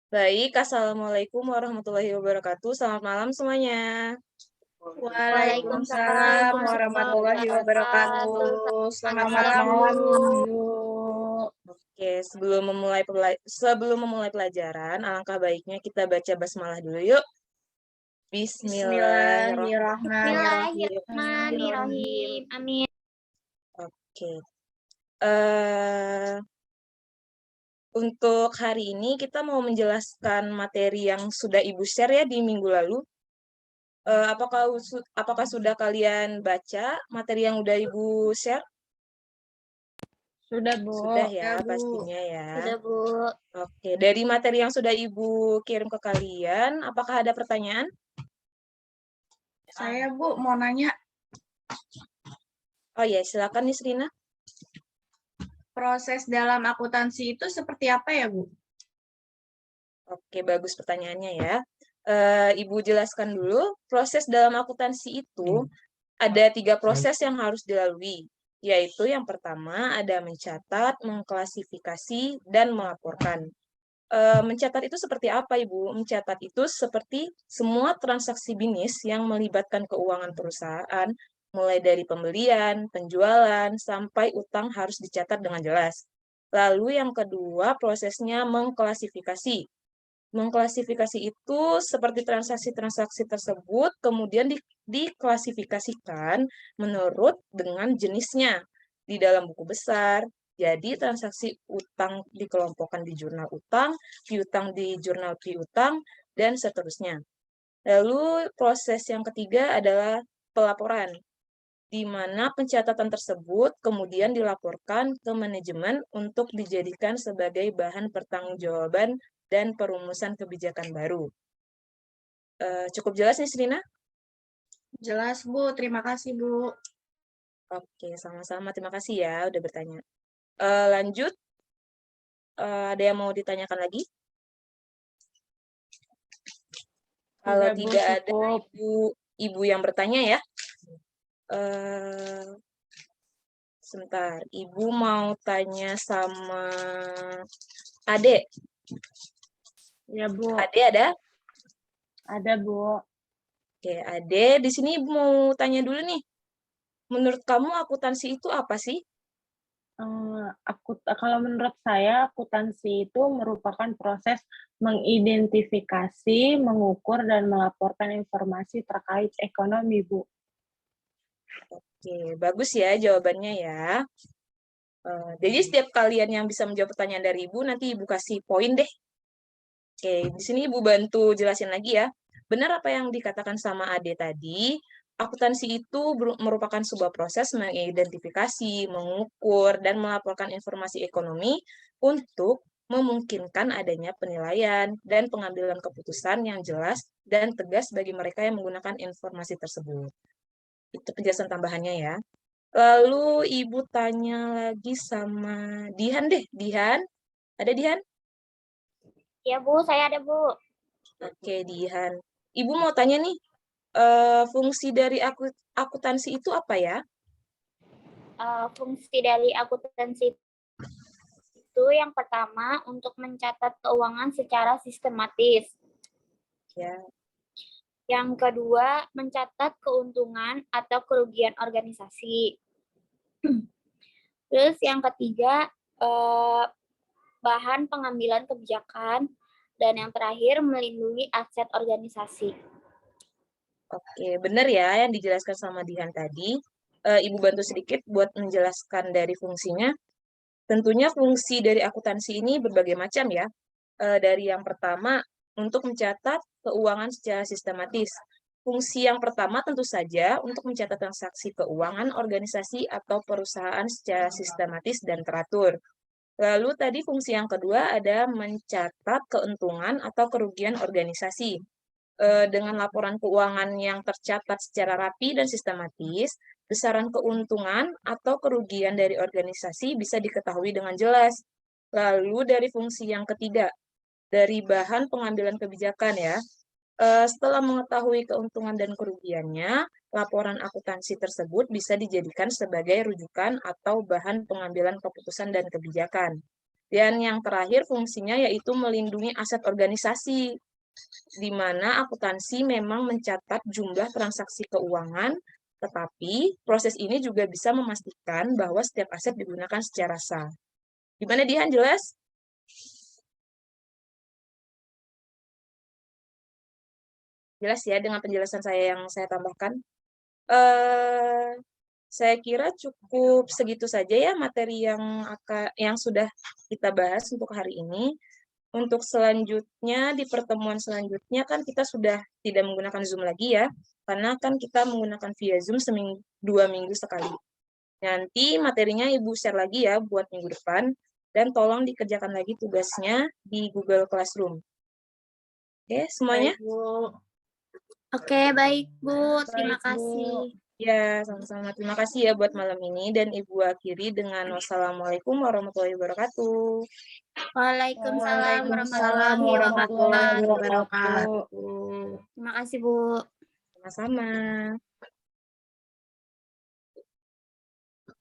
Baik, Assalamualaikum warahmatullahi wabarakatuh. Selamat malam semuanya. Waalaikumsalam Waalaikumsalam warahmatullahi warahmatullahi wabarakatuh. wabarakatuh. Selamat Selamat malam, malam, Bu. Bu. Oke, sebelum memulai pelajaran, alangkah baiknya kita baca basmalah dulu yuk. Bismillahirrahmanirrahim. Bismillahirrahmanirrahim. Amin. Oke. eh untuk hari ini kita mau menjelaskan materi yang sudah Ibu share ya di minggu lalu. Apakah sudah kalian baca materi yang udah Ibu share? Sudah, Bu. Sudah ya, Ya, Bu. pastinya ya. Sudah, Bu. Oke, dari materi yang sudah Ibu kirim ke kalian, apakah ada pertanyaan? Saya, Bu, mau nanya, Oh ya, silakan Nis Rina. proses dalam akuntansi itu seperti apa ya, Bu? Oke, bagus pertanyaannya ya. Ibu jelaskan dulu, proses dalam akuntansi itu ada 3 proses yang harus dilalui, yaitu yang pertama ada mencatat, mengklasifikasi, dan melaporkan. Mencatat itu seperti apa, Ibu? Mencatat itu seperti semua transaksi bisnis yang melibatkan keuangan perusahaan, mulai dari pembelian, penjualan, sampai utang harus dicatat dengan jelas. Lalu yang kedua, prosesnya mengklasifikasi. Mengklasifikasi itu seperti transaksi-transaksi tersebut kemudian diklasifikasikan menurut dengan jenisnya di dalam buku besar. Jadi transaksi utang dikelompokkan di jurnal utang, piutang di jurnal piutang, dan seterusnya. Lalu proses yang ketiga adalah pelaporan, di mana pencatatan tersebut kemudian dilaporkan ke manajemen untuk dijadikan sebagai bahan pertanggungjawaban dan perumusan kebijakan baru. Cukup jelas nih, Srina? Jelas, Bu. Terima kasih, Bu. Oke, sama-sama. Terima kasih ya udah bertanya. Lanjut, ada yang mau ditanyakan lagi? Kalau Sudah, Bu, tidak ada cukup. ibu yang bertanya ya. Sebentar, Ibu mau tanya sama Ade. Ya, Bu. Ade ada? Ada, Bu. Oke, Ade, di sini Ibu mau tanya dulu nih. Menurut kamu akuntansi itu apa sih? Kalau menurut saya, akuntansi itu merupakan proses mengidentifikasi, mengukur, dan melaporkan informasi terkait ekonomi, Bu. Oke, bagus ya jawabannya ya. Jadi setiap kalian yang bisa menjawab pertanyaan dari Ibu, nanti Ibu kasih poin deh. Oke, di sini Ibu bantu jelasin lagi ya. Benar apa yang dikatakan sama Ade tadi, akuntansi itu merupakan sebuah proses mengidentifikasi, mengukur, dan melaporkan informasi ekonomi untuk memungkinkan adanya penilaian dan pengambilan keputusan yang jelas dan tegas bagi mereka yang menggunakan informasi tersebut. Itu penjelasan tambahannya ya. Lalu Ibu tanya lagi sama Dihan deh. Dihan, ada Dihan? Ya, Bu. Saya ada, Bu. Oke, Dihan. Ibu mau tanya nih, fungsi dari akuntansi itu apa ya? Fungsi dari akuntansi itu yang pertama untuk mencatat keuangan secara sistematis. Ya, Yang kedua, mencatat keuntungan atau kerugian organisasi. Terus yang ketiga, bahan pengambilan kebijakan. Dan yang terakhir, melindungi aset organisasi. oke, benar ya yang dijelaskan sama Dihan tadi. Ibu bantu sedikit buat menjelaskan dari fungsinya. Tentunya fungsi dari akuntansi ini berbagai macam ya. Dari yang pertama, untuk mencatat keuangan secara sistematis. Fungsi yang pertama tentu saja untuk mencatat transaksi keuangan organisasi atau perusahaan secara sistematis dan teratur. Lalu tadi fungsi yang kedua ada mencatat keuntungan atau kerugian organisasi. Dengan laporan keuangan yang tercatat secara rapi dan sistematis, besaran keuntungan atau kerugian dari organisasi bisa diketahui dengan jelas. Lalu dari fungsi yang ketiga, dari bahan pengambilan kebijakan ya. Setelah mengetahui keuntungan dan kerugiannya, laporan akuntansi tersebut bisa dijadikan sebagai rujukan atau bahan pengambilan keputusan dan kebijakan. Dan yang terakhir fungsinya yaitu melindungi aset organisasi, di mana akuntansi memang mencatat jumlah transaksi keuangan, tetapi proses ini juga bisa memastikan bahwa setiap aset digunakan secara sah. Gimana, Dian, jelas? Jelas ya dengan penjelasan saya yang saya tambahkan? Saya kira cukup segitu saja ya materi yang sudah kita bahas untuk hari ini. Untuk selanjutnya, di pertemuan selanjutnya kan kita sudah tidak menggunakan Zoom lagi ya, karena kan kita menggunakan via Zoom 2 minggu sekali. Nanti materinya Ibu share lagi ya buat minggu depan, dan tolong dikerjakan lagi tugasnya di Google Classroom. Oke, semuanya? Baik, Bu. Oke, baik Bu. Terima Baik, Bu. kasih. Ya, sama-sama. Terima kasih ya buat malam ini, dan Ibu akhiri dengan wassalamualaikum warahmatullahi wabarakatuh. Waalaikumsalam Waalaikumsalam warahmatullahi warahmatullahi wabarakatuh. wabarakatuh. Terima kasih Bu. Sama-sama.